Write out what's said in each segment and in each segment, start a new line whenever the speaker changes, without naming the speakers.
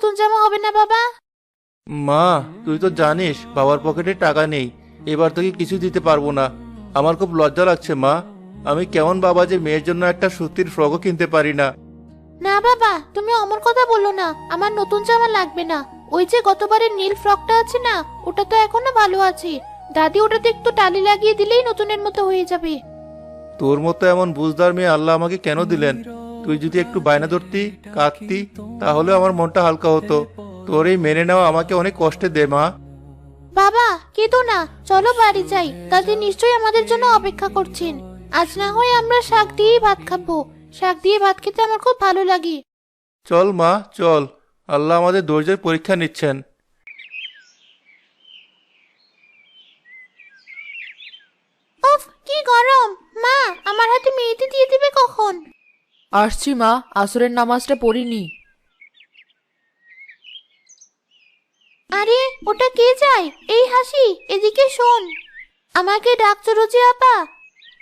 নতুন জামা হবে না বাবা?
মা, তুই তো জানিস বাবার পকেটে টাকা নেই। এবার তোকে কিছু দিতে পারবো না। আমার খুব লজ্জা লাগছে মা। আমি কেমন বাবা যে মেয়ের জন্য একটা সুতির ফ্রকও কিনতে পারি না।
না বাবা, তুমি অমর কথা বলো না। আমার নতুন জামা লাগবে না। ওই যে গতবারের নীল ফ্রকটা আছে না, ওটা তো এখনো ভালো আছে। দাদি ওটাতে একটু টালি লাগিয়ে দিলেই নতুনের মতো হয়ে যাবে।
তোর মতো এমন বুঝদার মেয়ে আল্লাহ আমাকে কেন দিলেন? তুই যদি একটু বায়না ধরতি, কাঁদতি, তাহলে আমার মনটা হালকা হতো। তোর এই মেনে নেওয়া আমাকে অনেক কষ্টে দে মা।
বাবা কেঁদো না, চলো বাড়ি যাই। দাদি নিশ্চয়ই আমাদের জন্য অপেক্ষা করছেন। আজ না হয় আমরা শাক দিয়েই ভাত খাবো। শাক দিয়ে ভাত খেতে আমার খুব ভালো লাগে।
চল মা, চল। আল্লাহ আমাদের ধৈর্যের পরীক্ষা নিচ্ছেন।
উফ, কি গরম! মা, আমার হাতে মেহেদি দিয়ে দিবে কখন?
আসছি মা, আসরের নামাজটা পড়িনি।
আরে, ওটা কে যায়? এই হাসি, এদিকে শোন। আমাকে ডাকছো রোজি আপা?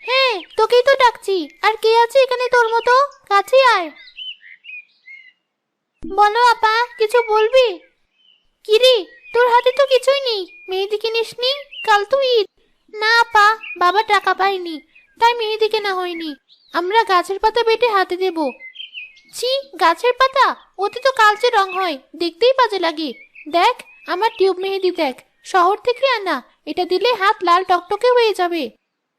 হ্যাঁ, তোকেই তো ডাকছি। আর কে আছে এখানে তোর মতো? কাছে আয়। বলো আপা, কিছু বলবি? কিরে, তোর হাতে তো কিছুই নেই। মেহেদি কিনিসনি? কাল তো ঈদ। না আপা, বাবা টাকা পায়নি, তাই মেহেদি কেনা হয়নি। আমরা গাছের পাতা বেটে হাতে দেব। ছি, গাছের পাতা? ওতে তো কালচে রং হয়, দেখতেই বাজে লাগে। দেখ, আমার টিউব মেহেদি দেখ, শহর থেকে আনা। এটা দিলে হাত লাল টকটকে হয়ে যাবে।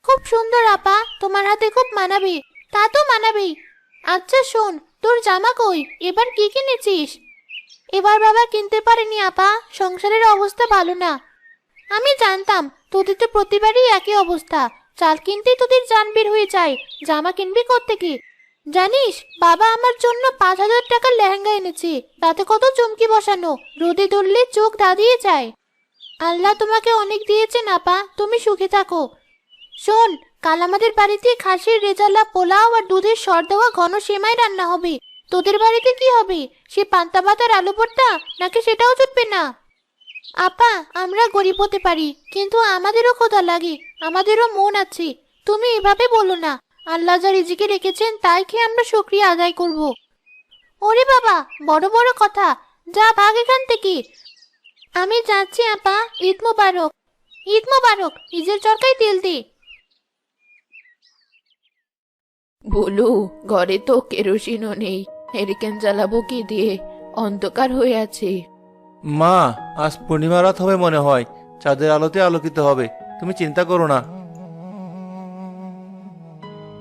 খুব সুন্দর আপা, তোমার হাতে খুব মানাবে। তা তো মানাবেই। আচ্ছা শোন, তোর জামা কই? এবার কি কিনেছিস? এবার বাবা কিনতে পারেনি আপা, সংসারের অবস্থা ভালো না। আমি জানতাম, তোদের তো প্রতিবারই একই অবস্থা। চাল কিনতেই তোদের জান বের হয়ে যায়, জামা কিনবি কোত্থেকে? জানিস, বাবা আমার জন্য 5,000 টাকার লেহেঙ্গা এনেছে। তাতে কত চুমকি বসানো, রোদে ধরলে চোখ ধাঁধিয়ে যায়। আল্লাহ তোমাকে অনেক দিয়েছেন আপা, তুমি সুখে থাকো। শোন, কাল আমাদের বাড়িতে খাসির রেজালা পোলাও আর দুধের সর দেওয়া ঘন সেমাই রান্না হবে। তোদের বাড়িতে কি হবে? সে পান্তা ভাত আর আলু ভর্তা, নাকি সেটাও জুটবে না? আপা, আমরা গরিব হতে পারি, কিন্তু আমাদেরও ক্ষুধা লাগে, আমাদেরও মন আছে। তুমি এভাবে বলো না। আল্লাহ যা রিজিকে রেখেছেন তাই খেয়ে আমরা শুকরিয়া আদায় করব। ওরে বাবা, বড় বড় কথা। যা, ভাগ এখান থেকে। আমি যাচ্ছি আপা, ঈদ মোবারক। ঈদ মোবারক, ঈদের চরকায় তেল দে।
বলু, ঘরে তো কেরোসিনও নেই, হেরিকেন জ্বালাবো কি দিয়ে? অন্ধকার হয়ে আছে।
মা, আজ পূর্ণিমা রাত হবে মনে হয়। চাঁদের আলোতে আলোকিত হবে। তুমি চিন্তা করো না।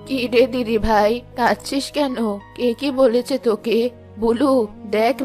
কি রে দিদি ভাই, কাঁদছিস কেন? কে কি বলেছে তোকে? বলু, দেখ